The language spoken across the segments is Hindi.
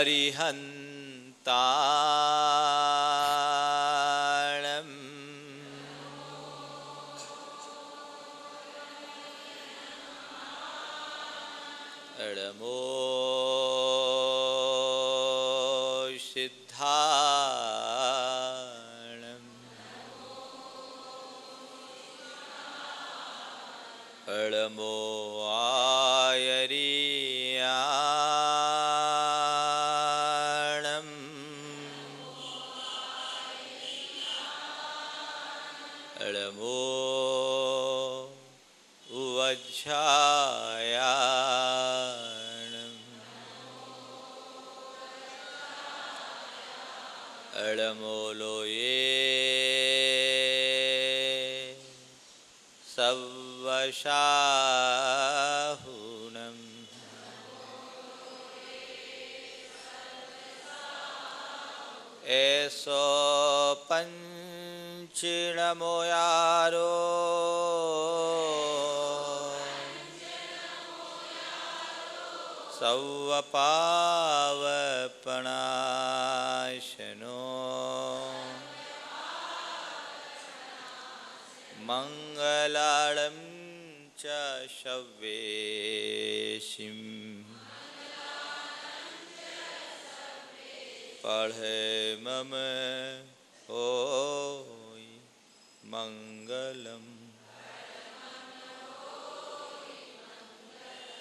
अरिहन्ताणम् नमो सिद्धाणम् नमो आयरियाणम् नमो उवज्झायाणम् नमो लोये सवशाहुनम् ऐसो पंचनमो यारो सवपावपनाशनो मंगलालं च शव्येशिं पढ़े मम होय मंगलम।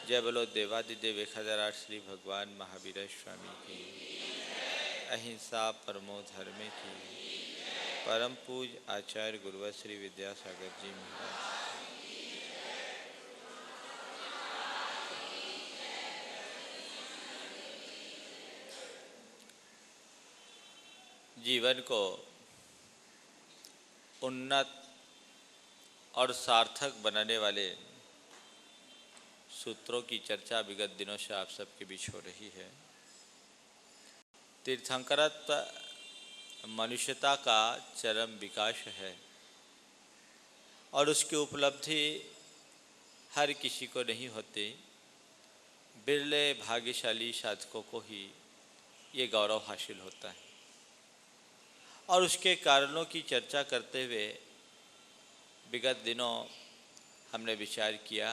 जय बोलो देवादिदेव 1008 श्री भगवान महावीर स्वामी की, अहिंसा परमो धर्म की, परम पूज आचार्य गुरुवर श्री विद्यासागर जी महाराज। जीवन को उन्नत और सार्थक बनाने वाले सूत्रों की चर्चा विगत दिनों से आप सबके बीच हो रही है। तीर्थंकरत्व मनुष्यता का चरम विकास है और उसकी उपलब्धि हर किसी को नहीं होती। बिरले भाग्यशाली साधकों को ही ये गौरव हासिल होता है। और उसके कारणों की चर्चा करते हुए विगत दिनों हमने विचार किया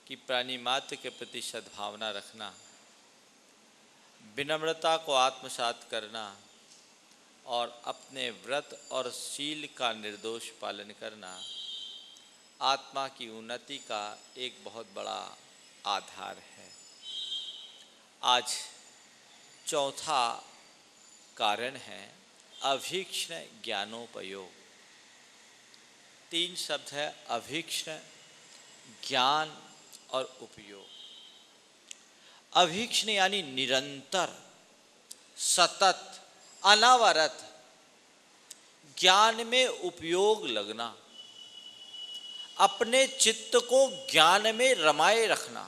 कि प्राणी मात्र के प्रति सद्भावना रखना, विनम्रता को आत्मसात करना और अपने व्रत और शील का निर्दोष पालन करना आत्मा की उन्नति का एक बहुत बड़ा आधार है। आज चौथा कारण है अभीक्ष्ण ज्ञानोपयोग। 3 शब्द है, अभीक्ष्ण, ज्ञान और उपयोग। अभीक्ष्ण यानी निरंतर, सतत, अनावरत ज्ञान में उपयोग लगना, अपने चित्त को ज्ञान में रमाए रखना,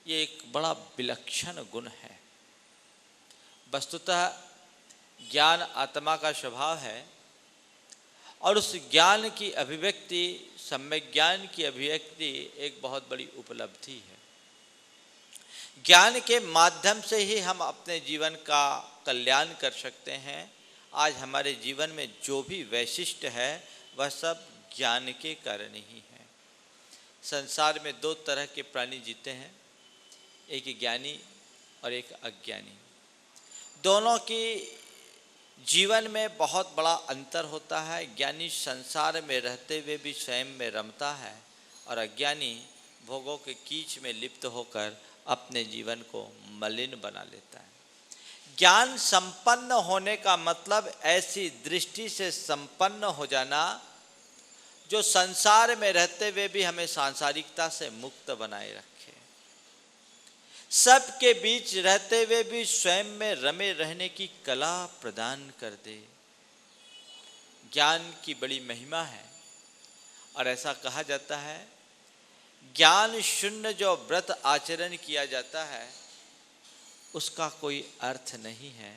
ये एक बड़ा विलक्षण गुण है। वस्तुतः ज्ञान आत्मा का स्वभाव है और उस ज्ञान की अभिव्यक्ति, सम्यक ज्ञान की अभिव्यक्ति एक बहुत बड़ी उपलब्धि है। ज्ञान के माध्यम से ही हम अपने जीवन का कल्याण कर सकते हैं। आज हमारे जीवन में जो भी वैशिष्ट है वह सब ज्ञान के कारण ही है। संसार में 2 तरह के प्राणी जीते हैं, एक ज्ञानी और एक अज्ञानी। दोनों की जीवन में बहुत बड़ा अंतर होता है। ज्ञानी संसार में रहते हुए भी स्वयं में रमता है और अज्ञानी भोगों के कीच में लिप्त होकर अपने जीवन को मलिन बना लेता है। ज्ञान संपन्न होने का मतलब ऐसी दृष्टि से संपन्न हो जाना जो संसार में रहते हुए भी हमें सांसारिकता से मुक्त बनाए रखे, सबके बीच रहते हुए भी स्वयं में रमे रहने की कला प्रदान कर दे। ज्ञान की बड़ी महिमा है और ऐसा कहा जाता है ज्ञान शून्य जो व्रत आचरण किया जाता है उसका कोई अर्थ नहीं है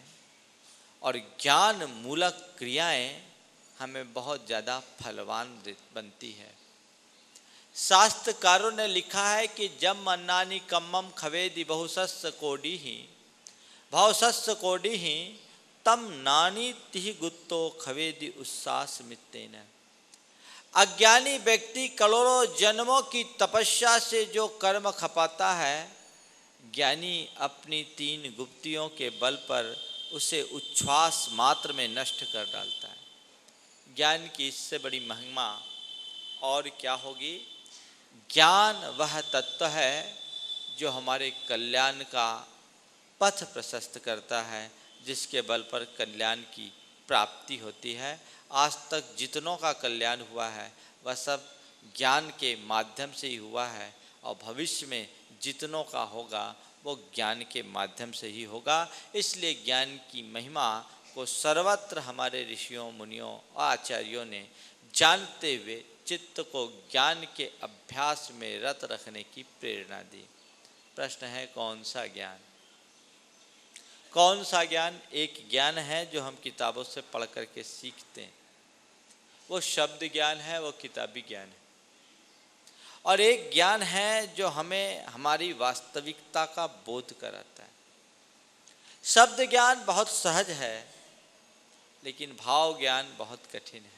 और ज्ञान मूलक क्रियाएं हमें बहुत ज़्यादा फलवान बनती है। शास्त्रकारों ने लिखा है कि जम अन्नानि कम्मम खवेदि बहुसस्स कोडि ही भावसस्स कोडि ही तम नानी तिहि गुत्तो खवेदि उस्सास मित्तेन। अज्ञानी व्यक्ति करोड़ों जन्मों की तपस्या से जो कर्म खपाता है, ज्ञानी अपनी 3 गुप्तियों के बल पर उसे उच्छ्वास मात्र में नष्ट कर डालता है। ज्ञान की इससे बड़ी महिमा और क्या होगी। ज्ञान वह तत्व है जो हमारे कल्याण का पथ प्रशस्त करता है, जिसके बल पर कल्याण की प्राप्ति होती है। आज तक जितनों का कल्याण हुआ है वह सब ज्ञान के माध्यम से ही हुआ है, और भविष्य में जितनों का होगा वो ज्ञान के माध्यम से ही होगा। इसलिए ज्ञान की महिमा को सर्वत्र हमारे ऋषियों, मुनियों और आचार्यों ने जानते हुए चित्त को ज्ञान के अभ्यास में रत रखने की प्रेरणा दी। प्रश्न है, कौन सा ज्ञान? कौन सा ज्ञान? एक ज्ञान है जो हम किताबों से पढ़ करके सीखते हैं, वो शब्द ज्ञान है, वो किताबी ज्ञान है। और एक ज्ञान है जो हमें हमारी वास्तविकता का बोध कराता है। शब्द ज्ञान बहुत सहज है, लेकिन भाव ज्ञान बहुत कठिन है।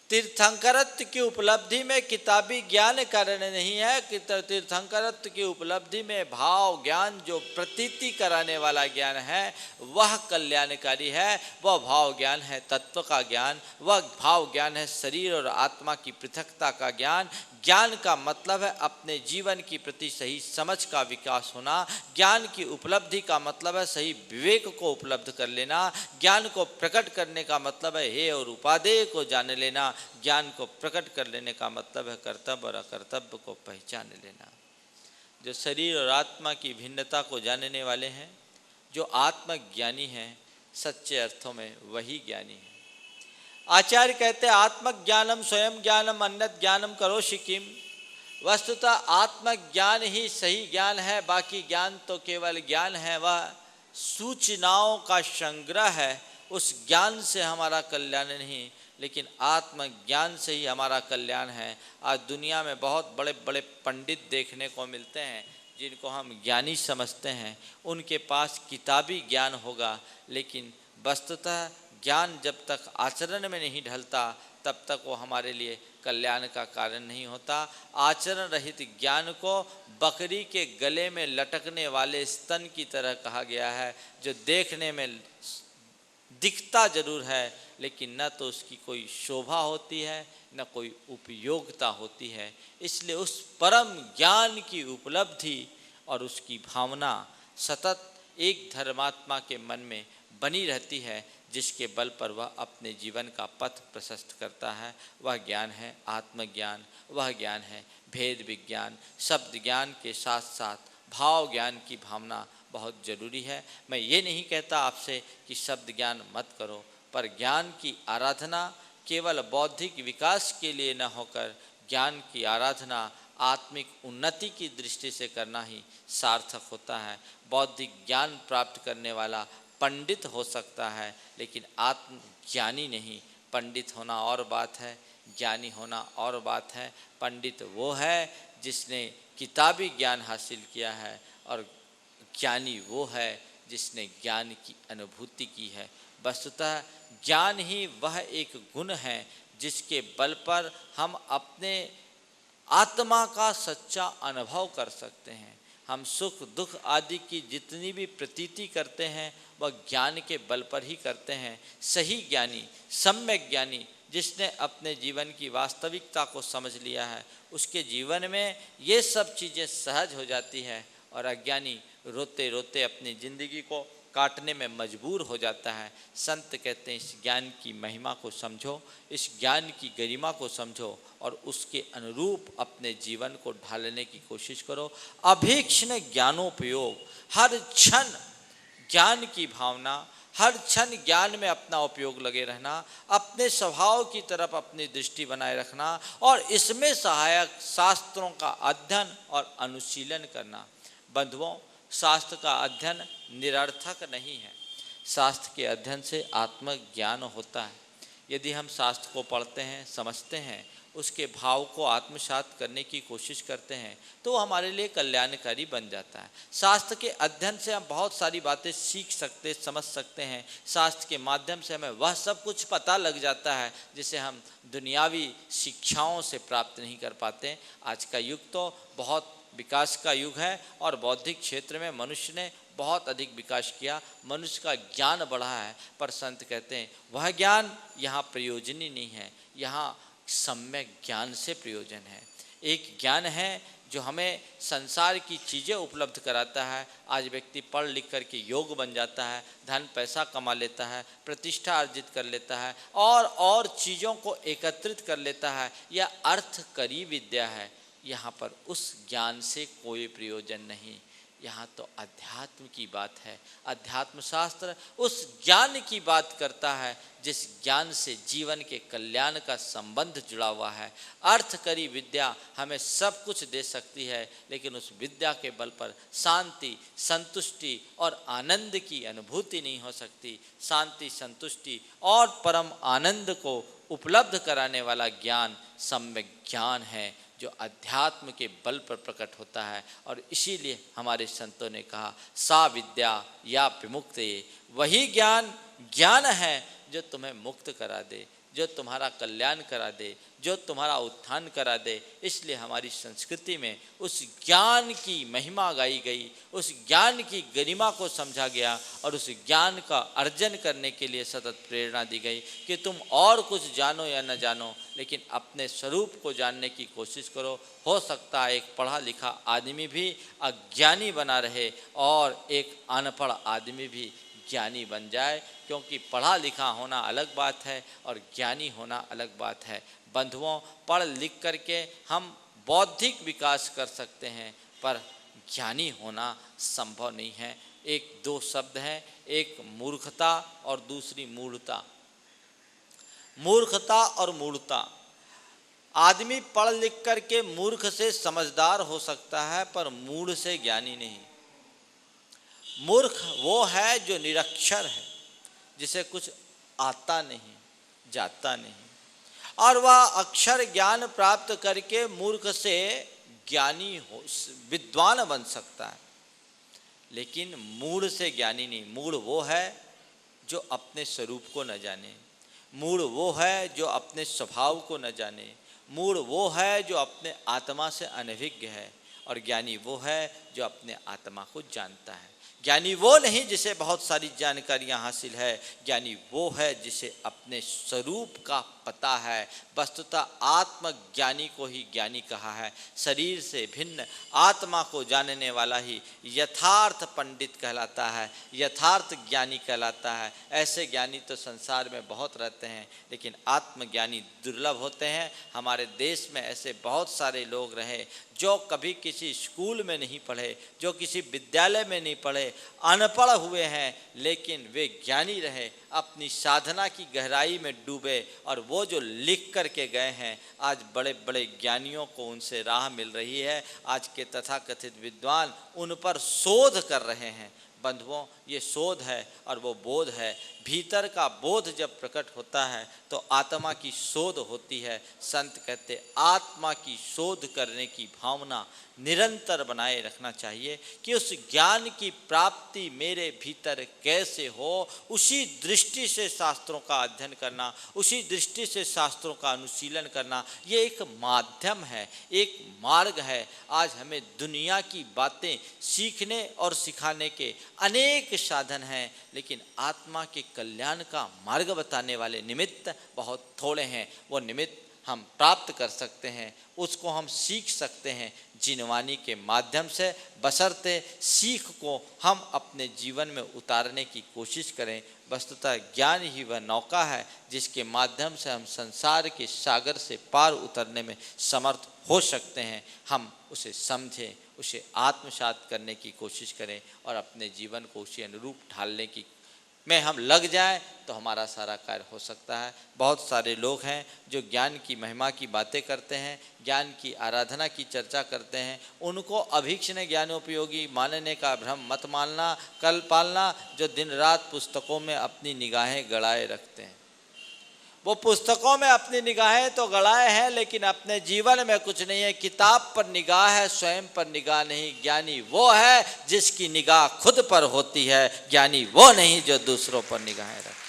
तीर्थंकरत्व की उपलब्धि में किताबी ज्ञान कारण नहीं है कि तीर्थंकरत्व की उपलब्धि में भाव ज्ञान जो प्रतीति कराने वाला ज्ञान है वह कल्याणकारी है। वह भाव ज्ञान है तत्व का ज्ञान, वह भाव ज्ञान है शरीर और आत्मा की पृथकता का ज्ञान। ज्ञान का मतलब है अपने जीवन की प्रति सही समझ का विकास होना। ज्ञान की उपलब्धि का मतलब है सही विवेक को उपलब्ध कर लेना। ज्ञान को प्रकट करने का मतलब है हे और उपादेय को जान लेना। ज्ञान को प्रकट कर लेने का मतलब है कर्तव्य और अकर्तव्य को पहचान लेना। जो शरीर और आत्मा की भिन्नता को जानने वाले हैं, जो आत्मज्ञानी हैं, सच्चे अर्थों में वही ज्ञानी है। आचार्य कहते हैं आत्मज्ञानम स्वयं ज्ञानम अन्यत् ज्ञानम करोषि किम। वस्तुतः आत्मज्ञान ही सही ज्ञान है, बाकी ज्ञान तो केवल ज्ञान है, वह सूचनाओं का संग्रह है। उस ज्ञान से हमारा कल्याण नहीं, लेकिन आत्मज्ञान से ही हमारा कल्याण है। आज दुनिया में बहुत बड़े बड़े पंडित देखने को मिलते हैं जिनको हम ज्ञानी समझते हैं। उनके पास किताबी ज्ञान होगा, लेकिन वस्तुतः ज्ञान जब तक आचरण में नहीं ढलता तब तक वो हमारे लिए कल्याण का कारण नहीं होता। आचरण रहित ज्ञान को बकरी के गले में लटकने वाले स्तन की तरह कहा गया है, जो देखने में दिखता जरूर है लेकिन न तो उसकी कोई शोभा होती है न कोई उपयोगिता होती है। इसलिए उस परम ज्ञान की उपलब्धि और उसकी भावना सतत एक धर्मात्मा के मन में बनी रहती है, जिसके बल पर वह अपने जीवन का पथ प्रशस्त करता है। वह ज्ञान है आत्मज्ञान, वह ज्ञान है भेद विज्ञान। शब्द ज्ञान के साथ साथ भाव ज्ञान की भावना बहुत जरूरी है। मैं ये नहीं कहता आपसे कि शब्द ज्ञान मत करो, पर ज्ञान की आराधना केवल बौद्धिक विकास के लिए न होकर ज्ञान की आराधना आत्मिक उन्नति की दृष्टि से करना ही सार्थक होता है। बौद्धिक ज्ञान प्राप्त करने वाला पंडित हो सकता है, लेकिन आत्मज्ञानी नहीं। पंडित होना और बात है, ज्ञानी होना और बात है। पंडित वो है जिसने किताबी ज्ञान हासिल किया है, और ज्ञानी वो है जिसने ज्ञान की अनुभूति की है। वस्तुतः ज्ञान ही वह एक गुण है जिसके बल पर हम अपने आत्मा का सच्चा अनुभव कर सकते हैं। हम सुख दुख आदि की जितनी भी प्रतीति करते हैं वह ज्ञान के बल पर ही करते हैं। सही ज्ञानी, सम्यक ज्ञानी, जिसने अपने जीवन की वास्तविकता को समझ लिया है, उसके जीवन में ये सब चीज़ें सहज हो जाती है, और अज्ञानी रोते रोते अपनी जिंदगी को काटने में मजबूर हो जाता है। संत कहते हैं इस ज्ञान की महिमा को समझो, इस ज्ञान की गरिमा को समझो और उसके अनुरूप अपने जीवन को ढालने की कोशिश करो। अभीक्ष्ण ज्ञानोपयोग, हर क्षण ज्ञान की भावना, हर क्षण ज्ञान में अपना उपयोग लगे रहना, अपने स्वभाव की तरफ अपनी दृष्टि बनाए रखना, और इसमें सहायक शास्त्रों का अध्ययन और अनुशीलन करना। बंधुओं, शास्त्र का अध्ययन निरर्थक नहीं है। शास्त्र के अध्ययन से आत्मज्ञान होता है। यदि हम शास्त्र को पढ़ते हैं, समझते हैं उसके भाव को आत्मसात करने की कोशिश करते हैं तो वो हमारे लिए कल्याणकारी बन जाता है। शास्त्र के अध्ययन से हम बहुत सारी बातें सीख सकते, समझ सकते हैं। शास्त्र के माध्यम से हमें वह सब कुछ पता लग जाता है जिसे हम दुनियावी शिक्षाओं से प्राप्त नहीं कर पाते। आज का युग तो बहुत विकास का युग है और बौद्धिक क्षेत्र में मनुष्य ने बहुत अधिक विकास किया, मनुष्य का ज्ञान बढ़ा है, पर संत कहते हैं वह ज्ञान यहाँ प्रयोजनीय नहीं है, यहाँ सम्यक ज्ञान से प्रयोजन है। एक ज्ञान है जो हमें संसार की चीज़ें उपलब्ध कराता है। आज व्यक्ति पढ़ लिख कर के योग बन जाता है, धन पैसा कमा लेता है, प्रतिष्ठा अर्जित कर लेता है और चीज़ों को एकत्रित कर लेता है। यह अर्थकरी विद्या है। यहाँ पर उस ज्ञान से कोई प्रयोजन नहीं, यहाँ तो अध्यात्म की बात है। अध्यात्म शास्त्र उस ज्ञान की बात करता है जिस ज्ञान से जीवन के कल्याण का संबंध जुड़ा हुआ है। अर्थकरी विद्या हमें सब कुछ दे सकती है, लेकिन उस विद्या के बल पर शांति, संतुष्टि और आनंद की अनुभूति नहीं हो सकती। शांति, संतुष्टि और परम आनंद को उपलब्ध कराने वाला ज्ञान सम्यक ज्ञान है जो अध्यात्म के बल पर प्रकट होता है। और इसीलिए हमारे संतों ने कहा सा विद्या या विमुक्ते, वही ज्ञान ज्ञान है जो तुम्हें मुक्त करा दे, जो तुम्हारा कल्याण करा दे, जो तुम्हारा उत्थान करा दे। इसलिए हमारी संस्कृति में उस ज्ञान की महिमा गाई गई, उस ज्ञान की गरिमा को समझा गया और उस ज्ञान का अर्जन करने के लिए सतत प्रेरणा दी गई कि तुम और कुछ जानो या न जानो, लेकिन अपने स्वरूप को जानने की कोशिश करो। हो सकता है एक पढ़ा लिखा आदमी भी अज्ञानी बना रहे और एक अनपढ़ आदमी भी ज्ञानी बन जाए, क्योंकि पढ़ा लिखा होना अलग बात है और ज्ञानी होना अलग बात है। बंधुओं, पढ़ लिख करके हम बौद्धिक विकास कर सकते हैं, पर ज्ञानी होना संभव नहीं है। एक दो शब्द हैं, एक मूर्खता और दूसरी मूढ़ता। मूर्खता और मूढ़ता, आदमी पढ़ लिख करके मूर्ख से समझदार हो सकता है पर मूढ़ से ज्ञानी नहीं। मूर्ख वो है जो निरक्षर है, जिसे कुछ आता नहीं, जाता नहीं, और वह अक्षर ज्ञान प्राप्त करके मूर्ख से ज्ञानी हो, विद्वान बन सकता है, लेकिन मूढ़ से ज्ञानी नहीं। मूढ़ वो है जो अपने स्वरूप को न जाने, मूढ़ वो है जो अपने स्वभाव को न जाने, मूढ़ वो है जो अपने आत्मा से अनभिज्ञ है, और ज्ञानी वो है जो अपने आत्मा को जानता है। ज्ञानी वो नहीं जिसे बहुत सारी जानकारियां हासिल है, ज्ञानी वो है जिसे अपने स्वरूप का पता है। वस्तुतः आत्मज्ञानी को ही ज्ञानी कहा है। शरीर से भिन्न आत्मा को जानने वाला ही यथार्थ पंडित कहलाता है, यथार्थ ज्ञानी कहलाता है। ऐसे ज्ञानी तो संसार में बहुत रहते हैं, लेकिन आत्मज्ञानी दुर्लभ होते हैं। हमारे देश में ऐसे बहुत सारे लोग रहे जो कभी किसी स्कूल में नहीं पढ़े, जो किसी विद्यालय में नहीं पढ़े, अनपढ़ हुए हैं, लेकिन वे ज्ञानी रहे, अपनी साधना की गहराई में डूबे, और वो जो लिख करके गए हैं आज बड़े बड़े ज्ञानियों को उनसे राह मिल रही है। आज के तथाकथित विद्वान उन पर शोध कर रहे हैं। बंधुओं, ये शोध है और वो बोध है। भीतर का बोध जब प्रकट होता है तो आत्मा की शोध होती है। संत कहते आत्मा की शोध करने की भावना निरंतर बनाए रखना चाहिए कि उस ज्ञान की प्राप्ति मेरे भीतर कैसे हो। उसी दृष्टि से शास्त्रों का अध्ययन करना, उसी दृष्टि से शास्त्रों का अनुशीलन करना, ये एक माध्यम है, एक मार्ग है। आज हमें दुनिया की बातें सीखने और सिखाने के अनेक साधन हैं, लेकिन आत्मा के कल्याण का मार्ग बताने वाले निमित्त बहुत थोड़े हैं। वो निमित्त हम प्राप्त कर सकते हैं, उसको हम सीख सकते हैं जिनवानी के माध्यम से, बशर्ते सीख को हम अपने जीवन में उतारने की कोशिश करें। वस्तुतः ज्ञान ही वह नौका है जिसके माध्यम से हम संसार के सागर से पार उतरने में समर्थ हो सकते हैं। हम उसे समझें, उसे आत्मसात करने की कोशिश करें और अपने जीवन को उसी अनुरूप ढालने की में हम लग जाएं तो हमारा सारा कार्य हो सकता है। बहुत सारे लोग हैं जो ज्ञान की महिमा की बातें करते हैं, ज्ञान की आराधना की चर्चा करते हैं। उनको अभीक्ष्ण ज्ञानोपयोगी मानने का भ्रम मत मानना, कल पालना, जो दिन रात पुस्तकों में अपनी निगाहें गड़ाए रखते हैं। वो पुस्तकों में अपनी निगाहें तो गड़ाए हैं, लेकिन अपने जीवन में कुछ नहीं है। किताब पर निगाह है, स्वयं पर निगाह नहीं। ज्ञानी वो है जिसकी निगाह खुद पर होती है, ज्ञानी वो नहीं जो दूसरों पर निगाहें रखे।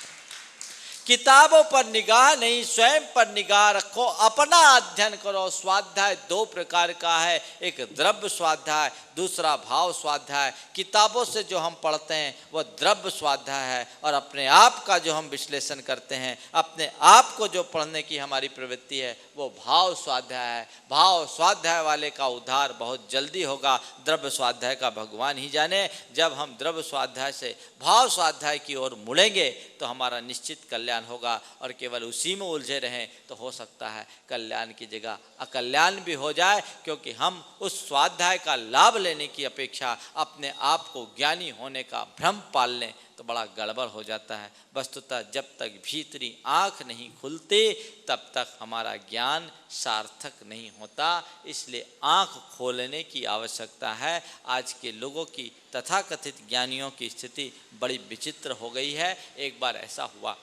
किताबों पर निगाह नहीं, स्वयं पर निगाह रखो, अपना अध्ययन करो। स्वाध्याय दो प्रकार का है, एक द्रव्य स्वाध्याय, दूसरा भाव स्वाध्याय। किताबों से जो हम पढ़ते हैं वह द्रव्य स्वाध्याय है, और अपने आप का जो हम विश्लेषण करते हैं, अपने आप को जो पढ़ने की हमारी प्रवृत्ति है, वो भाव स्वाध्याय है। भाव स्वाध्याय वाले का उद्धार बहुत जल्दी होगा, द्रव्य स्वाध्याय का भगवान ही जाने। जब हम द्रव्य स्वाध्याय से भाव स्वाध्याय की ओर मुड़ेंगे तो हमारा निश्चित कल्याण होगा, और केवल उसी में उलझे रहें तो हो सकता है कल्याण की जगह अकल्याण भी हो जाए, क्योंकि हम उस स्वाध्याय का लाभ लेने की अपेक्षा अपने आप को ज्ञानी होने का भ्रम पाल लें तो बड़ा गड़बड़ हो जाता है। वस्तुतः जब तक भीतरी आँख नहीं खुलती तब तक हमारा ज्ञान सार्थक नहीं होता, इसलिए आँख खोलने की आवश्यकता है। आज के लोगों की तथाकथित ज्ञानियों की स्थिति बड़ी विचित्र हो गई है। एक बार ऐसा हुआ,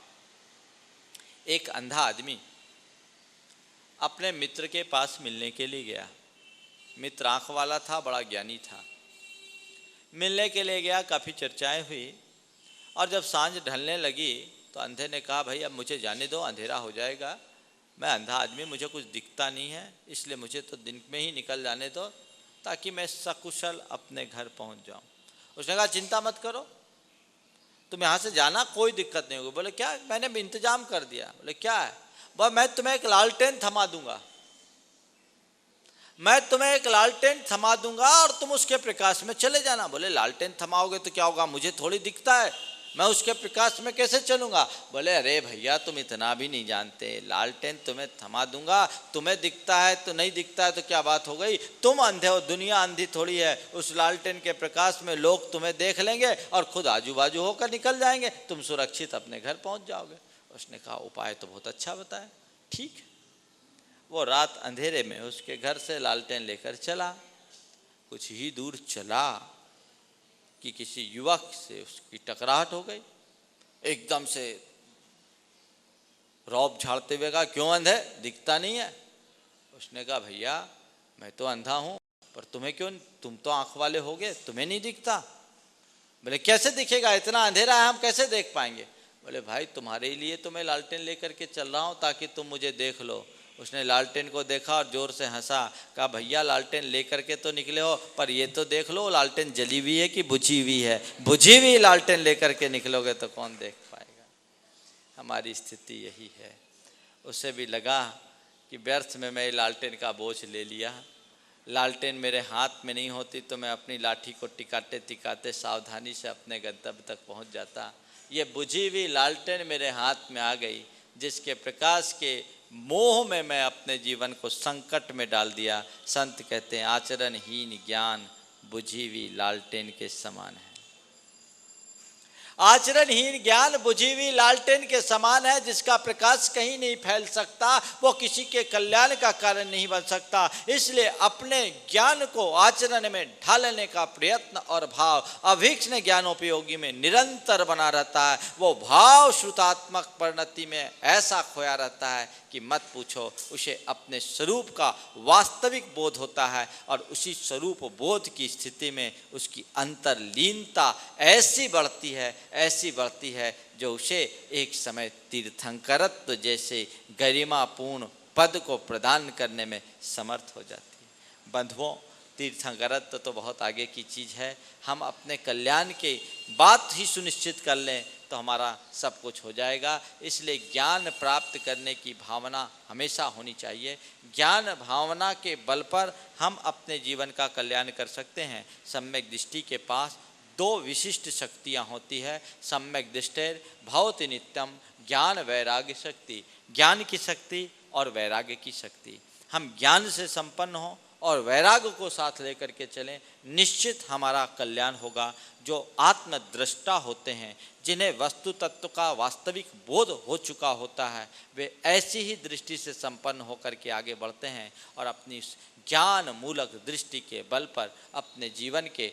एक अंधा आदमी अपने मित्र के पास मिलने के लिए गया। मित्र आँख वाला था, बड़ा ज्ञानी था। मिलने के लिए गया, काफ़ी चर्चाएं हुई, और जब सांझ ढलने लगी तो अंधे ने कहा, भाई अब मुझे जाने दो, अंधेरा हो जाएगा, मैं अंधा आदमी, मुझे कुछ दिखता नहीं है, इसलिए मुझे तो दिन में ही निकल जाने दो ताकि मैं सकुशल अपने घर पहुंच जाऊं। उसने कहा, चिंता मत करो, तुम यहाँ से जाना, कोई दिक्कत नहीं होगी। बोले क्या? मैंने भी इंतजाम कर दिया। बोले क्या है? बोले मैं तुम्हें एक लालटेन थमा दूंगा, मैं तुम्हें एक लालटेन थमा दूंगा और तुम उसके प्रकाश में चले जाना। बोले लालटेन थमाओगे तो क्या होगा? मुझे थोड़ी दिखता है, मैं उसके प्रकाश में कैसे चलूंगा? बोले अरे भैया तुम इतना भी नहीं जानते, लालटेन तुम्हें थमा दूंगा, तुम्हें दिखता है तो नहीं दिखता है तो क्या बात हो गई? तुम अंधे हो, दुनिया अंधी थोड़ी है। उस लालटेन के प्रकाश में लोग तुम्हें देख लेंगे और खुद आजू बाजू होकर निकल जाएंगे, तुम सुरक्षित अपने घर पहुंच जाओगे। उसने कहा उपाय तो बहुत अच्छा बताया, ठीक। वो रात अंधेरे में उसके घर से लालटेन लेकर चला। कुछ ही दूर चला कि किसी युवक से उसकी टकराहट हो गई। एकदम से रौब झाड़ते हुए कहा, क्यों अंधे, दिखता नहीं है? उसने कहा, भैया मैं तो अंधा हूं, पर तुम्हें क्यों, तुम तो आंख वाले हो गए, तुम्हें नहीं दिखता? बोले कैसे दिखेगा, इतना अंधेरा है, हम कैसे देख पाएंगे? बोले भाई तुम्हारे लिए तो मैं लालटेन लेकर के चल रहा हूं ताकि तुम मुझे देख लो। उसने लालटेन को देखा और जोर से हंसा। कहा भैया लालटेन लेकर के तो निकले हो, पर ये तो देख लो लालटेन जली हुई है कि बुझी हुई है। बुझी हुई लालटेन लेकर के निकलोगे तो कौन देख पाएगा। हमारी स्थिति यही है। उसे भी लगा कि व्यर्थ में मैं लालटेन का बोझ ले लिया, लालटेन मेरे हाथ में नहीं होती तो मैं अपनी लाठी को टिकाते टिकाते सावधानी से अपने गंतव्य तक पहुंच जाता। ये बुझी हुई लालटेन मेरे हाथ में आ गई, जिसके प्रकाश के मोह में मैं अपने जीवन को संकट में डाल दिया। संत कहते हैं आचरणहीन ज्ञान बुझी हुई लालटेन के समान है। आचरणहीन ज्ञान बुझी हुई लालटेन के समान है, जिसका प्रकाश कहीं नहीं फैल सकता, वो किसी के कल्याण का कारण नहीं बन सकता। इसलिए अपने ज्ञान को आचरण में ढालने का प्रयत्न और भाव अभीक्ष्ण ज्ञानोपयोगी में निरंतर बना रहता है। वो भाव श्रुतात्मक परिणति में ऐसा खोया रहता है कि मत पूछो। उसे अपने स्वरूप का वास्तविक बोध होता है, और उसी स्वरूप बोध की स्थिति में उसकी अंतर्लीनता ऐसी बढ़ती है जो उसे एक समय तीर्थंकरत्व जैसे गरिमापूर्ण पद को प्रदान करने में समर्थ हो जाती है। बंधुओं, तीर्थंकरत्व तो बहुत आगे की चीज़ है। हम अपने कल्याण के बात ही सुनिश्चित कर लें तो हमारा सब कुछ हो जाएगा। इसलिए ज्ञान प्राप्त करने की भावना हमेशा होनी चाहिए। ज्ञान भावना के बल पर हम अपने जीवन का कल्याण कर सकते हैं। सम्यक दृष्टि के पास दो विशिष्ट शक्तियाँ होती है। सम्यक दृष्टेर भवति नित्यम, ज्ञान वैराग्य शक्ति, ज्ञान की शक्ति और वैराग्य की शक्ति। हम ज्ञान से संपन्न हों और वैराग्य को साथ लेकर के चलें, निश्चित हमारा कल्याण होगा। जो आत्मदृष्टा होते हैं, जिन्हें वस्तु तत्व का वास्तविक बोध हो चुका होता है, वे ऐसी ही दृष्टि से संपन्न होकर के आगे बढ़ते हैं और अपनी ज्ञान मूलक दृष्टि के बल पर अपने जीवन के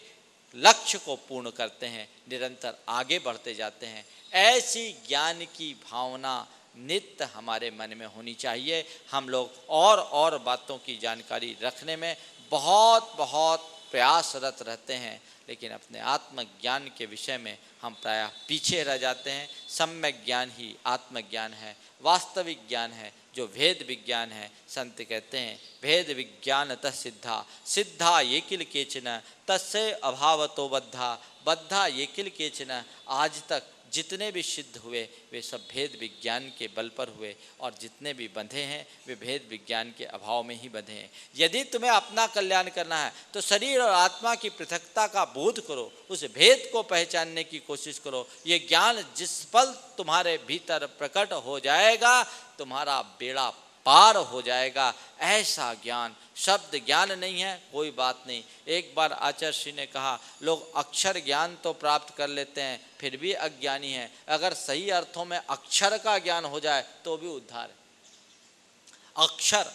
लक्ष्य को पूर्ण करते हैं, निरंतर आगे बढ़ते जाते हैं। ऐसी ज्ञान की भावना नित्य हमारे मन में होनी चाहिए। हम लोग और बातों की जानकारी रखने में बहुत बहुत प्रयासरत रहते हैं, लेकिन अपने आत्मज्ञान के विषय में हम प्रायः पीछे रह जाते हैं। सम्यक ज्ञान ही आत्मज्ञान है, वास्तविक ज्ञान है, जो भेद विज्ञान है। संत कहते हैं भेद विज्ञानतः सिद्धा, सिद्धा ये किल केचन तस्य अभावतो बद्धा, बद्धा ये किल केचन। आज तक जितने भी सिद्ध हुए वे सब भेद विज्ञान के बल पर हुए, और जितने भी बंधे हैं वे भेद विज्ञान के अभाव में ही बंधे हैं। यदि तुम्हें अपना कल्याण करना है तो शरीर और आत्मा की पृथकता का बोध करो, उस भेद को पहचानने की कोशिश करो। ये ज्ञान जिस पल तुम्हारे भीतर प्रकट हो जाएगा, तुम्हारा बेड़ा पार हो जाएगा। ऐसा ज्ञान, शब्द ज्ञान नहीं है, कोई बात नहीं। एक बार आचार्य श्री ने कहा, लोग अक्षर ज्ञान तो प्राप्त कर लेते हैं फिर भी अज्ञानी हैं। अगर सही अर्थों में अक्षर का ज्ञान हो जाए तो भी उद्धार है। अक्षर,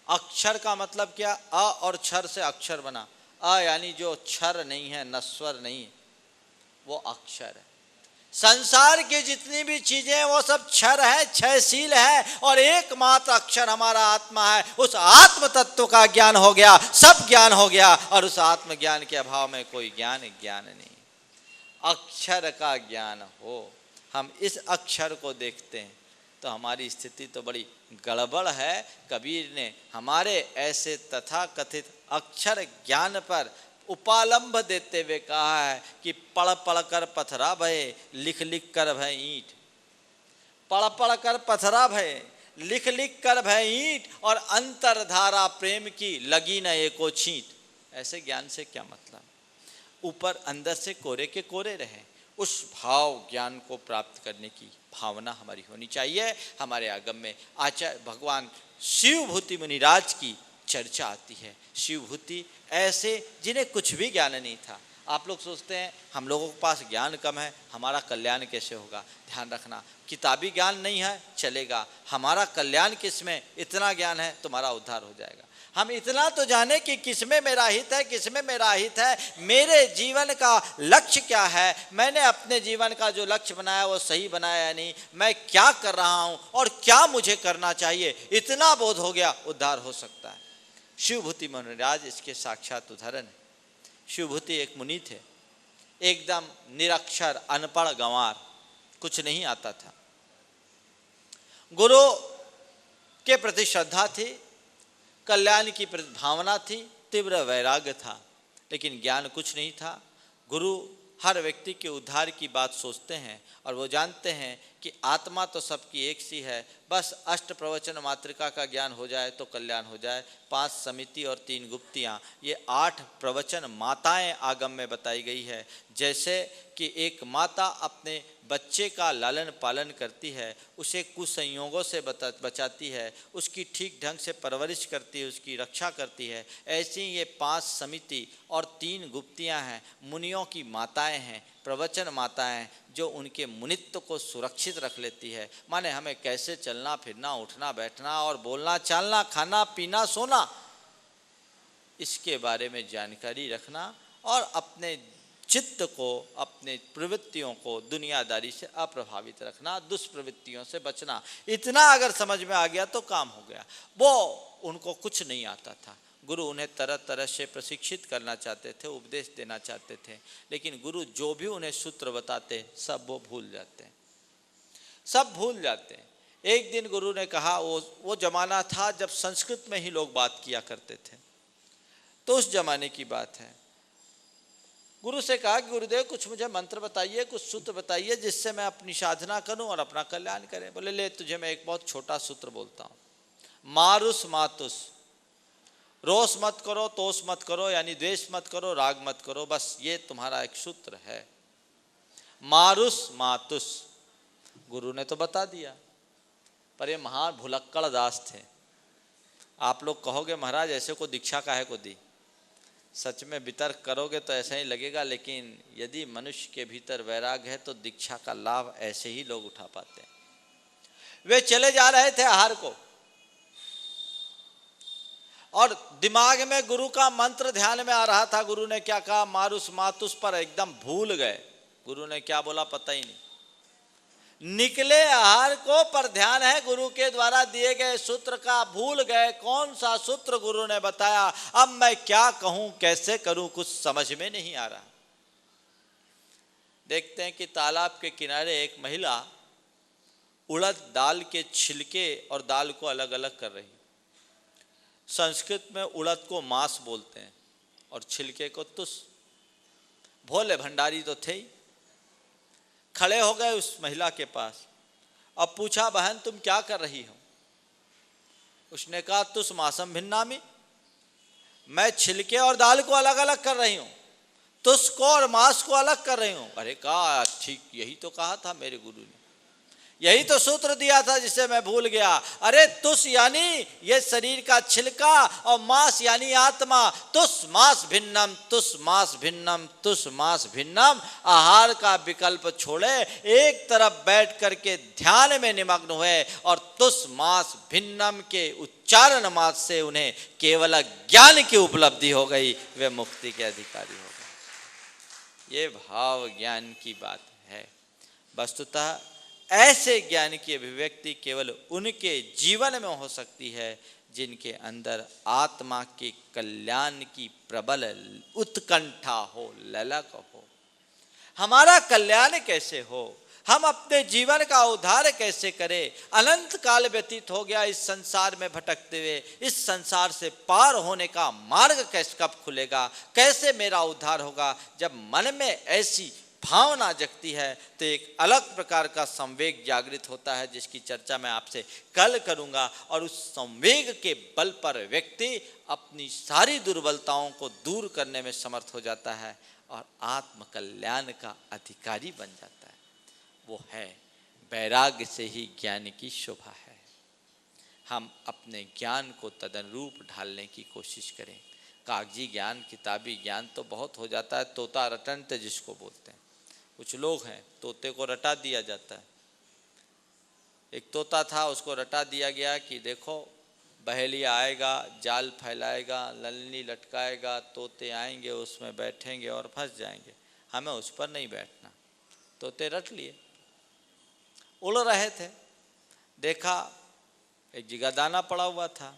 अक्षर का मतलब क्या? अ और क्षर से अक्षर बना। अ यानी जो क्षर नहीं है, नश्वर नहीं, वो अक्षर है। संसार की जितनी भी चीजें वो सब क्षर है, क्षयशील है, और एकमात्र अक्षर हमारा आत्मा है। उस आत्म तत्व का ज्ञान हो गया, सब ज्ञान हो गया, और उस आत्म ज्ञान के अभाव में कोई ज्ञान नहीं। अक्षर का ज्ञान हो, हम इस अक्षर को देखते हैं तो हमारी स्थिति तो बड़ी गड़बड़ है। कबीर ने हमारे ऐसे तथाकथित अक्षर ज्ञान पर उपालंब देते हुए कहा है कि पढ़ पढ़ कर पथरा भय, लिख लिख कर भय ईंट। पढ़ पढ़ कर पथरा भय, लिख लिख कर भय ईंट, और अंतरधारा प्रेम की लगी न एको छींट। ऐसे ज्ञान से क्या मतलब? ऊपर अंदर से कोरे के कोरे रहे। उस भाव ज्ञान को प्राप्त करने की भावना हमारी होनी चाहिए। हमारे आगम में आचार्य भगवान शिवभूति मुनिराज की चर्चा आती है। शिवभूति ऐसे जिन्हें कुछ भी ज्ञान नहीं था। आप लोग सोचते हैं हम लोगों के पास ज्ञान कम है, हमारा कल्याण कैसे होगा? ध्यान रखना, किताबी ज्ञान नहीं है चलेगा, हमारा कल्याण किसमें? इतना ज्ञान है तुम्हारा उद्धार हो जाएगा। हम इतना तो जाने कि किसमें मेरा हित है, किसमें मेरा हित है, मेरे जीवन का लक्ष्य क्या है, मैंने अपने जीवन का जो लक्ष्य बनाया वो सही बनाया या नहीं, मैं क्या कर रहा हूँ और क्या मुझे करना चाहिए, इतना बोध हो गया, उद्धार हो सकता है। शिवभूति मुनिराज इसके साक्षात उदाहरण है। शिवभूति एक मुनि थे, एकदम निरक्षर, अनपढ़, गंवार, कुछ नहीं आता था। गुरु के प्रति श्रद्धा थी, कल्याण की भावना थी, तीव्र वैराग्य था, लेकिन ज्ञान कुछ नहीं था। गुरु हर व्यक्ति के उद्धार की बात सोचते हैं, और वो जानते हैं कि आत्मा तो सबकी एक सी है, बस अष्ट प्रवचन मातृका का ज्ञान हो जाए तो कल्याण हो जाए। 5 समिति और 3 गुप्तियाँ, ये 8 प्रवचन माताएं आगम में बताई गई है। जैसे कि एक माता अपने बच्चे का लालन पालन करती है, उसे कुसंयोगों से बचाती है, उसकी ठीक ढंग से परवरिश करती है, उसकी रक्षा करती है, ऐसी ये 5 समिति और 3 गुप्तियाँ हैं, मुनियों की माताएं हैं, प्रवचन माताएं, जो उनके मुनित्व को सुरक्षित रख लेती है। माने हमें कैसे चलना फिरना, उठना बैठना और बोलना चालना, खाना पीना सोना, इसके बारे में जानकारी रखना, और अपने चित्त को, अपने प्रवृत्तियों को दुनियादारी से अप्रभावित रखना, दुष्प्रवृत्तियों से बचना, इतना अगर समझ में आ गया तो काम हो गया। वो उनको कुछ नहीं आता था। गुरु उन्हें तरह तरह से प्रशिक्षित करना चाहते थे, उपदेश देना चाहते थे, लेकिन गुरु जो भी उन्हें सूत्र बताते सब वो भूल जाते हैं, सब भूल जाते हैं। एक दिन गुरु ने कहा, वो जमाना था जब संस्कृत में ही लोग बात किया करते थे, तो उस जमाने की बात है। गुरु से कहा कि गुरुदेव कुछ मुझे मंत्र बताइए, कुछ सूत्र बताइए जिससे मैं अपनी साधना करूं और अपना कल्याण करें। बोले ले तुझे मैं एक बहुत छोटा सूत्र बोलता हूं, मारुस मातुस, रोष मत करो, तोष मत करो, यानी द्वेष मत करो, राग मत करो, बस ये तुम्हारा एक सूत्र है, मारुस मातुस। गुरु ने तो बता दिया, पर ये महान भुलक्कड़ दास थे। आप लोग कहोगे महाराज ऐसे को दीक्षा काहे को दी? सच में वितर्क करोगे तो ऐसा ही लगेगा, लेकिन यदि मनुष्य के भीतर वैराग्य है तो दीक्षा का लाभ ऐसे ही लोग उठा पाते हैं। वे चले जा रहे थे आहार को, और दिमाग में गुरु का मंत्र ध्यान में आ रहा था। गुरु ने क्या कहा, मारुस मातुस, पर एकदम भूल गए। गुरु ने क्या बोला पता ही नहीं। निकले आहार को पर ध्यान है गुरु के द्वारा दिए गए सूत्र का, भूल गए कौन सा सूत्र गुरु ने बताया। अब मैं क्या कहूं, कैसे करूं, कुछ समझ में नहीं आ रहा। देखते हैं कि तालाब के किनारे एक महिला उड़द दाल के छिलके और दाल को अलग अलग कर रही। संस्कृत में उड़द को मांस बोलते हैं और छिलके को तुस। भोले भंडारी तो थे ही, खड़े हो गए उस महिला के पास। अब पूछा, बहन तुम क्या कर रही हो? उसने कहा, तुस मासम भिन्नामी, मैं छिलके और दाल को अलग अलग कर रही हूं, तुस को और मांस को अलग कर रही हूं। अरे कहा, ठीक यही तो कहा था मेरे गुरु ने, यही तो सूत्र दिया था जिसे मैं भूल गया। अरे तुस यानी ये शरीर का छिलका और मांस यानी आत्मा। तुस मांस भिन्नम, तुस मांस भिन्नम, तुस मांस भिन्नम। आहार का विकल्प छोड़े, एक तरफ बैठ करके ध्यान में निमग्न हुए और तुस मांस भिन्नम के उच्चारण मात्र से उन्हें केवल ज्ञान की उपलब्धि हो गई, वे मुक्ति के अधिकारी हो गए। ये भाव ज्ञान की बात है। वस्तुतः ऐसे ज्ञान की अभिव्यक्ति केवल उनके जीवन में हो सकती है जिनके अंदर आत्मा के कल्याण की प्रबल उत्कंठा हो, ललक हो। हमारा कल्याण कैसे हो, हम अपने जीवन का उद्धार कैसे करें? अनंत काल व्यतीत हो गया इस संसार में भटकते हुए। इस संसार से पार होने का मार्ग कैसे, कब खुलेगा, कैसे मेरा उद्धार होगा? जब मन में ऐसी भावना जगती है तो एक अलग प्रकार का संवेग जागृत होता है, जिसकी चर्चा मैं आपसे कल करूंगा। और उस संवेग के बल पर व्यक्ति अपनी सारी दुर्बलताओं को दूर करने में समर्थ हो जाता है और आत्म कल्याण का अधिकारी बन जाता है। वो है वैराग्य से ही ज्ञान की शोभा है। हम अपने ज्ञान को तदनुरूप ढालने की कोशिश करें। कागजी ज्ञान, किताबी ज्ञान तो बहुत हो जाता है, तोता रटंत जिसको बोलते हैं। कुछ लोग हैं, तोते को रटा दिया जाता है। एक तोता था, उसको रटा दिया गया कि देखो बहेलिया आएगा, जाल फैलाएगा, ललनी लटकाएगा, तोते आएंगे, उसमें बैठेंगे और फंस जाएंगे, हमें उस पर नहीं बैठना। तोते रट लिए, उड़ रहे थे, देखा एक जगह दाना पड़ा हुआ था,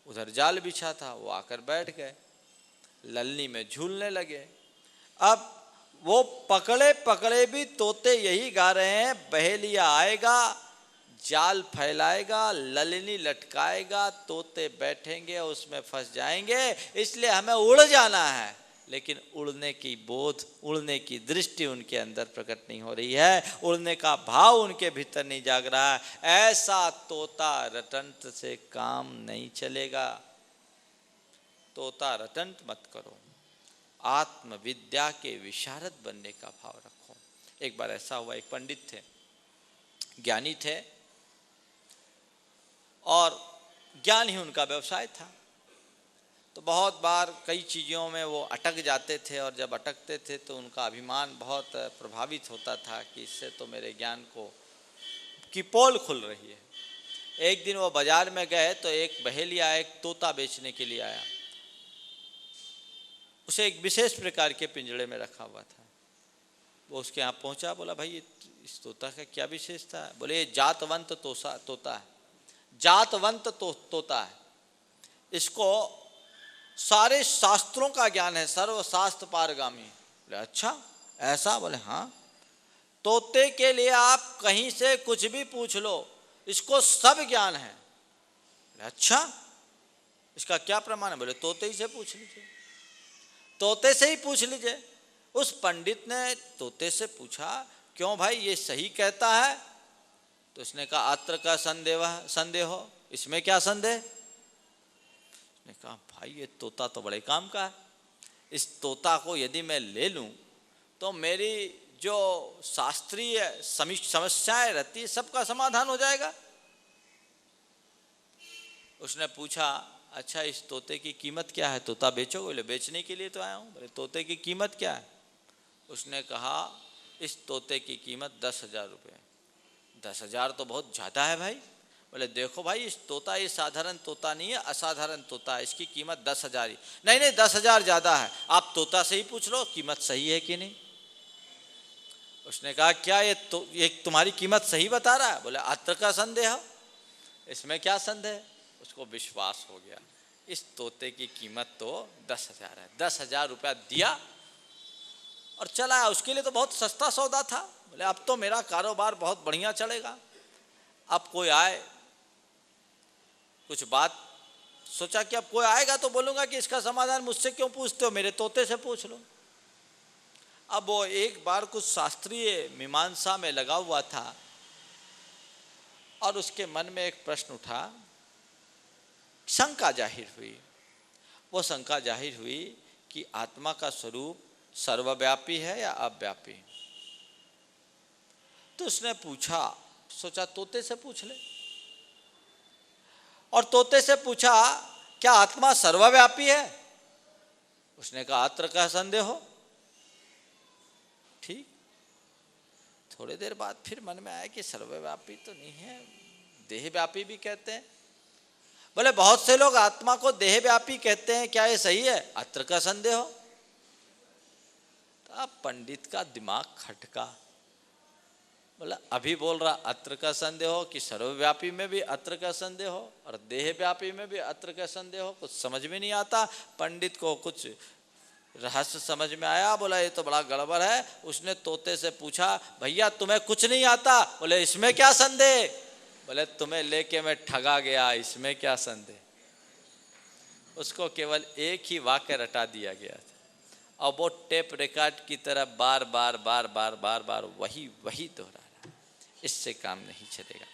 उधर जाल बिछा था, वो आकर बैठ गए, ललनी में झूलने लगे। अब वो पकड़े पकड़े भी तोते यही गा रहे हैं, बहेलिया आएगा, जाल फैलाएगा, ललनी लटकाएगा, तोते बैठेंगे, उसमें फंस जाएंगे, इसलिए हमें उड़ जाना है। लेकिन उड़ने की बोध, उड़ने की दृष्टि उनके अंदर प्रकट नहीं हो रही है, उड़ने का भाव उनके भीतर नहीं जाग रहा है। ऐसा तोता रटंत से काम नहीं चलेगा। तोता रटंत मत करो, आत्मविद्या के विशारद बनने का भाव रखो। एक बार ऐसा हुआ, एक पंडित थे, ज्ञानी थे और ज्ञान ही उनका व्यवसाय था। तो बहुत बार कई चीज़ों में वो अटक जाते थे और जब अटकते थे तो उनका अभिमान बहुत प्रभावित होता था कि इससे तो मेरे ज्ञान को की पोल खुल रही है। एक दिन वो बाजार में गए तो एक बहेलिया, एक तोता बेचने के लिए आया। उसे एक विशेष प्रकार के पिंजड़े में रखा हुआ था। वो उसके यहाँ पहुंचा, बोला भाई इस तोता का क्या विशेषता है? बोले ये जातवंत तोता है, जातवंत तोता है, इसको सारे शास्त्रों का ज्ञान है, सर्वशास्त्र पारगामी। बोले अच्छा ऐसा? बोले हाँ, तोते के लिए आप कहीं से कुछ भी पूछ लो, इसको सब ज्ञान है। बोले अच्छा, इसका क्या प्रमाण है? बोले तोते ही से पूछ लीजिए, तोते से ही पूछ लीजिए। उस पंडित ने तोते से पूछा, क्यों भाई ये सही कहता है? तो उसने कहा अत्र का संदेह हो, इसमें क्या संदेह? उसने कहा भाई ये तोता तो बड़े काम का है, इस तोता को यदि मैं ले लूं तो मेरी जो शास्त्रीय समस्याएं रहती है सबका समाधान हो जाएगा। उसने पूछा अच्छा इस तोते की कीमत क्या है? तोता बेचोगे? बोले बेचने के लिए तो आया हूँ। बोले तोते की कीमत क्या है? उसने कहा इस तोते की कीमत 10,000 रुपये। 10,000 तो बहुत ज़्यादा है भाई। बोले देखो भाई इस तोता ये साधारण तोता नहीं है, असाधारण तोता है, इसकी कीमत 10,000 ही। नहीं नहीं 10,000 ज़्यादा है, आप तोता से ही पूछ लो कीमत सही है कि नहीं। उसने कहा क्या ये तुम्हारी कीमत सही बता रहा है? बोले अत्र का संदेह, इसमें क्या संदेह? उसको विश्वास हो गया इस तोते की कीमत तो 10,000 है। 10,000 रुपया दिया और चला। उसके लिए तो बहुत सस्ता सौदा था। बोले अब तो मेरा कारोबार बहुत बढ़िया चलेगा। अब कोई आए, कुछ बात सोचा कि अब कोई आएगा तो बोलूँगा कि इसका समाधान मुझसे क्यों पूछते हो, मेरे तोते से पूछ लो। अब वो एक बार कुछ शास्त्रीय मीमांसा में लगा हुआ था और उसके मन में एक प्रश्न उठा, शंका जाहिर हुई। वो शंका जाहिर हुई कि आत्मा का स्वरूप सर्वव्यापी है या अव्यापी। तो उसने पूछा, सोचा तोते से पूछ ले, और तोते से पूछा क्या आत्मा सर्वव्यापी है? उसने कहा अत्र का संदेह हो। ठीक, थोड़ी देर बाद फिर मन में आया कि सर्वव्यापी तो नहीं है, देहव्यापी भी कहते हैं। बोले बहुत से लोग आत्मा को देहव्यापी कहते हैं, क्या ये सही है? अत्र का संदेह हो। तो पंडित का दिमाग खटका। बोला अभी बोल रहा अत्र का संदेह हो कि सर्वव्यापी में भी अत्र का संदेह हो और देहव्यापी में भी अत्र का संदेह हो। कुछ समझ में नहीं आता। पंडित को कुछ रहस्य समझ में आया। बोला ये तो बड़ा गड़बड़ है। उसने तोते से पूछा भैया तुम्हें कुछ नहीं आता? बोले इसमें क्या संदेह? बोले तुम्हें लेके मैं ठगा गया, इसमें क्या संदेह। उसको केवल एक ही वाक्य रटा दिया गया था और वो टेप रिकॉर्ड की तरह बार बार बार बार बार बार वही दोहरा रहा। इससे काम नहीं चलेगा।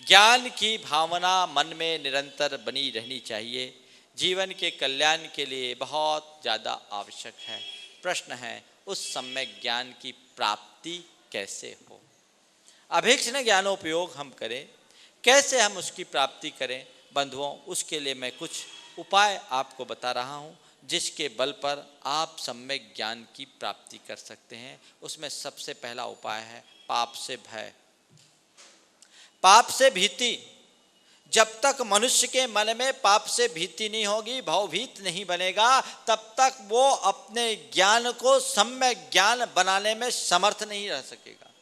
ज्ञान की भावना मन में निरंतर बनी रहनी चाहिए। जीवन के कल्याण के लिए बहुत ज़्यादा आवश्यक है। प्रश्न है उस सम्यक ज्ञान की प्राप्ति कैसे हो? अभीक्ष्ण ज्ञानोपयोग हम करें, कैसे हम उसकी प्राप्ति करें? बंधुओं, उसके लिए मैं कुछ उपाय आपको बता रहा हूँ जिसके बल पर आप सम्यक ज्ञान की प्राप्ति कर सकते हैं। उसमें सबसे पहला उपाय है पाप से भय, पाप से भीति। जब तक मनुष्य के मन में पाप से भीति नहीं होगी, भवभीत नहीं बनेगा, तब तक वो अपने ज्ञान को सम्यक ज्ञान बनाने में समर्थ नहीं रह सकेगा।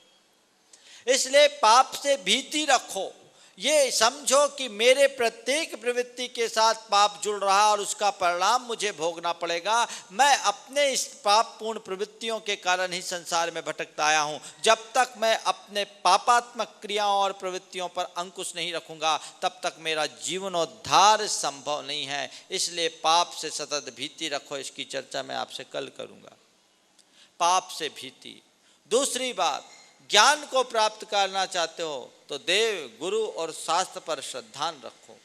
इसलिए पाप से भीति रखो। ये समझो कि मेरे प्रत्येक प्रवृत्ति के साथ पाप जुड़ रहा और उसका परिणाम मुझे भोगना पड़ेगा। मैं अपने इस पापपूर्ण प्रवृत्तियों के कारण ही संसार में भटकता आया हूँ। जब तक मैं अपने पापात्मक क्रियाओं और प्रवृत्तियों पर अंकुश नहीं रखूँगा, तब तक मेरा जीवनोद्धार संभव नहीं है। इसलिए पाप से सतत भीति रखो। इसकी चर्चा मैं आपसे कल करूँगा। पाप से भीति। दूसरी बात, ज्ञान को प्राप्त करना चाहते हो तो देव, गुरु और शास्त्र पर श्रद्धा रखो।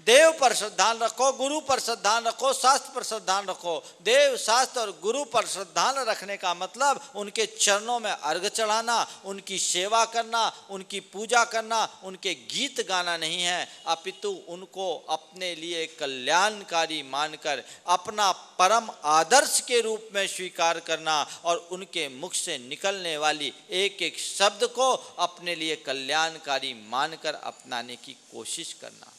देव पर श्रद्धा रखो, गुरु पर श्रद्धा रखो, शास्त्र पर श्रद्धा रखो। देव, शास्त्र और गुरु पर श्रद्धा रखने का मतलब उनके चरणों में अर्घ चढ़ाना, उनकी सेवा करना, उनकी पूजा करना, उनके गीत गाना नहीं है, अपितु उनको अपने लिए कल्याणकारी मानकर अपना परम आदर्श के रूप में स्वीकार करना और उनके मुख से निकलने वाली एक एक शब्द को अपने लिए कल्याणकारी मानकर अपनाने की कोशिश करना।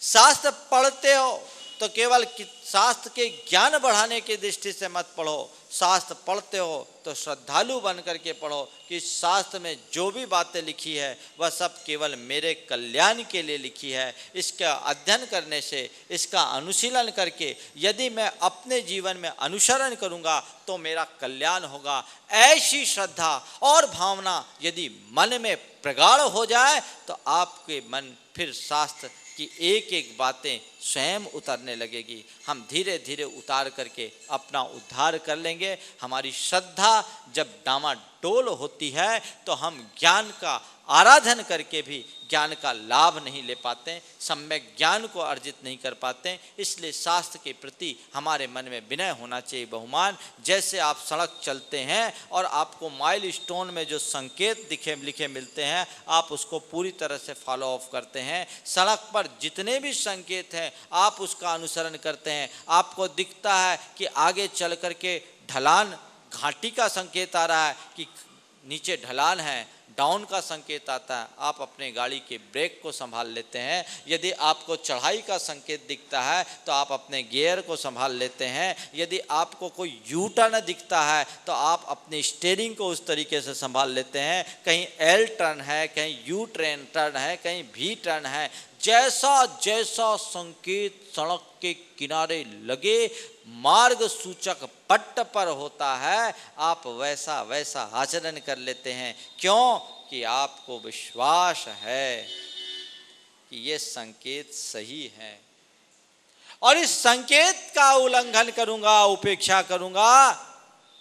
शास्त्र पढ़ते हो तो केवल शास्त्र के ज्ञान बढ़ाने की दृष्टि से मत पढ़ो। शास्त्र पढ़ते हो तो श्रद्धालु बन करके पढ़ो कि शास्त्र में जो भी बातें लिखी है वह सब केवल मेरे कल्याण के लिए लिखी है। इसका अध्ययन करने से, इसका अनुशीलन करके यदि मैं अपने जीवन में अनुसरण करूँगा तो मेरा कल्याण होगा। ऐसी श्रद्धा और भावना यदि मन में प्रगाढ़ हो जाए तो आपके मन फिर शास्त्र कि एक एक बातें स्वयं उतरने लगेगी। हम धीरे धीरे उतार करके अपना उद्धार कर लेंगे। हमारी श्रद्धा जब डामाडोल होती है तो हम ज्ञान का आराधन करके भी ज्ञान का लाभ नहीं ले पाते, सम्यक ज्ञान को अर्जित नहीं कर पाते। इसलिए शास्त्र के प्रति हमारे मन में विनय होना चाहिए, बहुमान। जैसे आप सड़क चलते हैं और आपको माइल स्टोन में जो संकेत लिखे मिलते हैं, आप उसको पूरी तरह से फॉलो ऑफ करते हैं। सड़क पर जितने भी संकेत हैं आप उसका अनुसरण करते हैं। आपको दिखता है कि आगे चल करके ढलान, घाटी का संकेत आ रहा है कि नीचे ढलान है, डाउन का संकेत आता है, आप अपने गाड़ी के ब्रेक को संभाल लेते हैं। यदि आपको चढ़ाई का संकेत दिखता है तो आप अपने गियर को संभाल लेते हैं। यदि आपको कोई यू टर्न दिखता है तो आप अपनी स्टीयरिंग को उस तरीके से संभाल लेते हैं। कहीं एल टर्न है, कहीं यू टर्न है, कहीं भी टर्न है, जैसा जैसा संकेत सड़क के किनारे लगे मार्ग सूचक पट्ट पर होता है, आप वैसा वैसा आचरण कर लेते हैं। क्यों? कि आपको विश्वास है कि ये संकेत सही है, और इस संकेत का उल्लंघन करूंगा, उपेक्षा करूंगा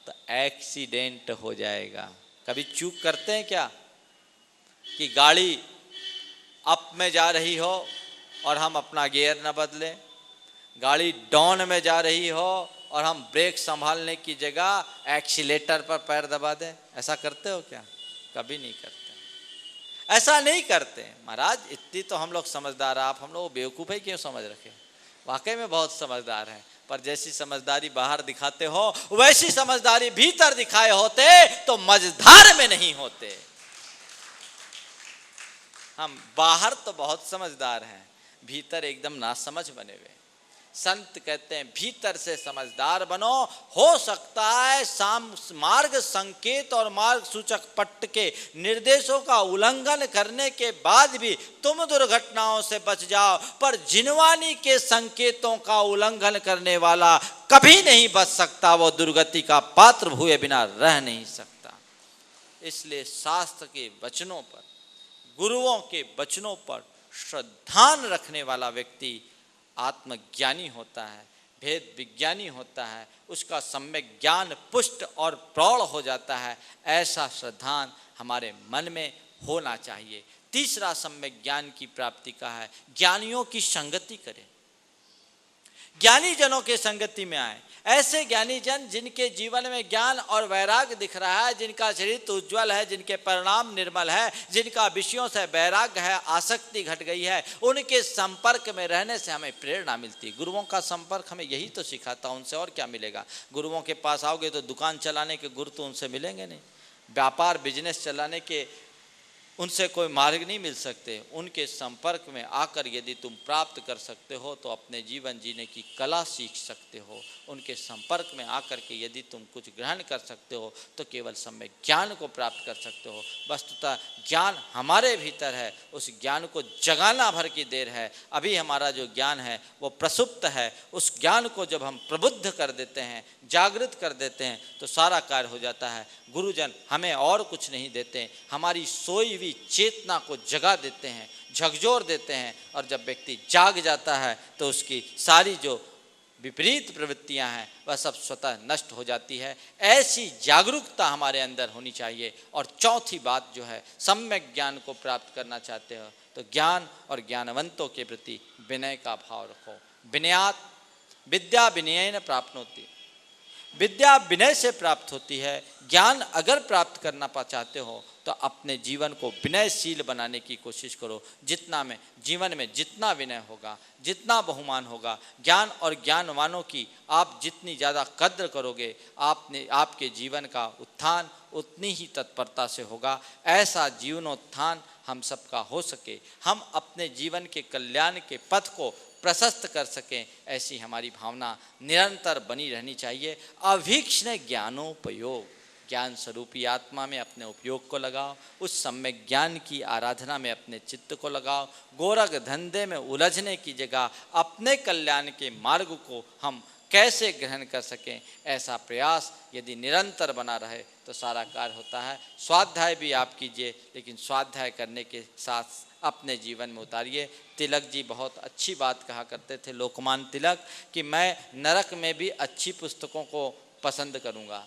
तो एक्सीडेंट हो जाएगा। कभी चूक करते हैं क्या कि गाड़ी अप में जा रही हो और हम अपना गियर न बदलें, गाड़ी डाउन में जा रही हो और हम ब्रेक संभालने की जगह एक्सीलेटर पर पैर दबा दें? ऐसा करते हो क्या? कभी नहीं करते। ऐसा नहीं करते महाराज। इतनी तो हम लोग समझदार, आप हम लोग बेवकूफ़ ही क्यों समझ रखे? वाकई में बहुत समझदार हैं, पर जैसी समझदारी बाहर दिखाते हो वैसी समझदारी भीतर दिखाए होते तो मझधार में नहीं होते। हम बाहर तो बहुत समझदार हैं, भीतर एकदम नासमझ बने हुए। संत कहते हैं भीतर से समझदार बनो। हो सकता है मार्ग संकेत और मार्ग सूचक पट्ट के निर्देशों का उल्लंघन करने के बाद भी तुम दुर्घटनाओं से बच जाओ, पर जिनवानी के संकेतों का उल्लंघन करने वाला कभी नहीं बच सकता, वो दुर्गति का पात्र हुए बिना रह नहीं सकता। इसलिए शास्त्र के वचनों पर, गुरुओं के वचनों पर श्रद्धान रखने वाला व्यक्ति आत्मज्ञानी होता है, भेद विज्ञानी होता है, उसका सम्यक ज्ञान पुष्ट और प्रौढ़ हो जाता है। ऐसा श्रद्धान हमारे मन में होना चाहिए। तीसरा सम्यक ज्ञान की प्राप्ति का है ज्ञानियों की संगति करें, ज्ञानी जनों के संगति में आए। ऐसे ज्ञानी जन जिनके जीवन में ज्ञान और वैराग्य दिख रहा है, जिनका चरित्र उज्ज्वल है, जिनके परिणाम निर्मल है, जिनका विषयों से वैराग्य है, आसक्ति घट गई है, उनके संपर्क में रहने से हमें प्रेरणा मिलती है। गुरुओं का संपर्क हमें यही तो सिखाता, उनसे और क्या मिलेगा? गुरुओं के पास आओगे तो दुकान चलाने के गुरु तो उनसे मिलेंगे नहीं, व्यापार बिजनेस चलाने के उनसे कोई मार्ग नहीं मिल सकते। उनके संपर्क में आकर यदि तुम प्राप्त कर सकते हो तो अपने जीवन जीने की कला सीख सकते हो। उनके संपर्क में आकर के यदि तुम कुछ ग्रहण कर सकते हो तो केवल सम्यक ज्ञान को प्राप्त कर सकते हो। वस्तुतः ज्ञान हमारे भीतर है, उस ज्ञान को जगाना भर की देर है। अभी हमारा जो ज्ञान है वो प्रसुप्त है, उस ज्ञान को जब हम प्रबुद्ध कर देते हैं, जागृत कर देते हैं तो सारा कार्य हो जाता है। गुरुजन हमें और कुछ नहीं देते, हमारी सोई हुई चेतना को जगा देते हैं, झकझोर देते हैं, और जब व्यक्ति जाग जाता है तो उसकी सारी जो विपरीत प्रवृत्तियां हैं वह सब स्वतः नष्ट हो जाती है। ऐसी जागरूकता हमारे अंदर होनी चाहिए। और चौथी बात जो है, सम्यक ज्ञान को प्राप्त करना चाहते हो तो ज्ञान और ज्ञानवंतों के प्रति विनय का भाव रखो। विनयात विद्या विनयेन प्राप्नोति, विद्या विनय से प्राप्त होती है। ज्ञान अगर प्राप्त करना चाहते हो तो अपने जीवन को विनयशील बनाने की कोशिश करो। जितना में जीवन में जितना विनय होगा, जितना बहुमान होगा, ज्ञान और ज्ञानवानों की आप जितनी ज़्यादा कद्र करोगे, आपके जीवन का उत्थान उतनी ही तत्परता से होगा। ऐसा जीवनोत्थान हम सबका हो सके, हम अपने जीवन के कल्याण के पथ को प्रशस्त कर सकें, ऐसी हमारी भावना निरंतर बनी रहनी चाहिए। अभीक्ष्ण ज्ञानोपयोग, ज्ञान स्वरूपी आत्मा में अपने उपयोग को लगाओ, उस सम्यक ज्ञान की आराधना में अपने चित्त को लगाओ। गोरख धंधे में उलझने की जगह अपने कल्याण के मार्ग को हम कैसे ग्रहण कर सकें, ऐसा प्रयास यदि निरंतर बना रहे तो सारा कार्य होता है। स्वाध्याय भी आप कीजिए, लेकिन स्वाध्याय करने के साथ अपने जीवन में उतारिए। तिलक जी बहुत अच्छी बात कहा करते थे, लोकमान्य तिलक, कि मैं नरक में भी अच्छी पुस्तकों को पसंद करूँगा,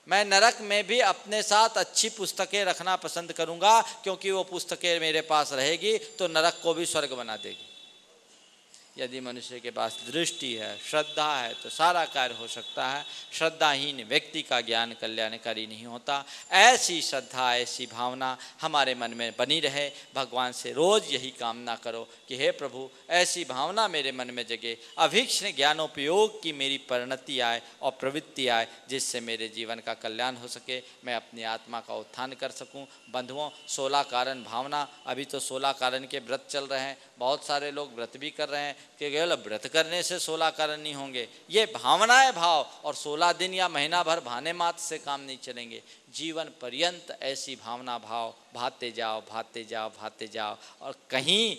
मैं नरक में भी अपने साथ अच्छी पुस्तकें रखना पसंद करूँगा, क्योंकि वो पुस्तकें मेरे पास रहेगी तो नरक को भी स्वर्ग बना देगी। यदि मनुष्य के पास दृष्टि है, श्रद्धा है, तो सारा कार्य हो सकता है। श्रद्धाहीन व्यक्ति का ज्ञान कल्याणकारी नहीं होता। ऐसी श्रद्धा, ऐसी भावना हमारे मन में बनी रहे। भगवान से रोज़ यही कामना करो कि हे प्रभु, ऐसी भावना मेरे मन में जगे, अभीक्ष्ण ज्ञानोपयोग की मेरी परिणति आए और प्रवृत्ति आए, जिससे मेरे जीवन का कल्याण हो सके, मैं अपनी आत्मा का उत्थान कर सकूं। बंधुओं, 16 कारण भावना, अभी तो 16 कारण के व्रत चल रहे हैं। बहुत सारे लोग व्रत भी कर रहे हैं कि केवल व्रत करने से 16 कारण नहीं होंगे। ये भावनाएं भाव और 16 दिन या महीना भर भाने मात्र से काम नहीं चलेंगे। जीवन पर्यंत ऐसी भावना भाव भाते जाओ, भाते जाओ, भाते जाओ, और कहीं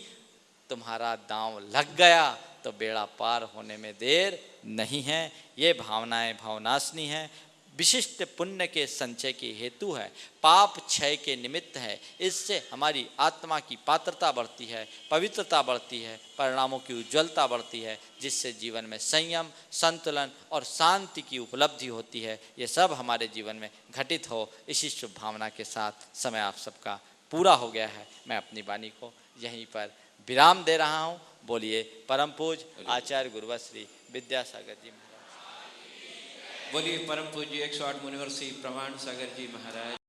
तुम्हारा दांव लग गया तो बेड़ा पार होने में देर नहीं है। ये भावनाएं भावनाशनी हैं, विशिष्ट पुण्य के संचय की हेतु है, पाप क्षय के निमित्त है। इससे हमारी आत्मा की पात्रता बढ़ती है, पवित्रता बढ़ती है, परिणामों की उज्ज्वलता बढ़ती है, जिससे जीवन में संयम, संतुलन और शांति की उपलब्धि होती है। ये सब हमारे जीवन में घटित हो, इसी शुभ भावना के साथ समय आप सबका पूरा हो गया है। मैं अपनी वाणी को यहीं पर विराम दे रहा हूँ। बोलिए परम पूज्य आचार्य गुरुवर श्री विद्यासागर जी महाराज। बोलिए परम पूज्य 108 मुनिवर श्री प्रमाण सागर जी महाराज।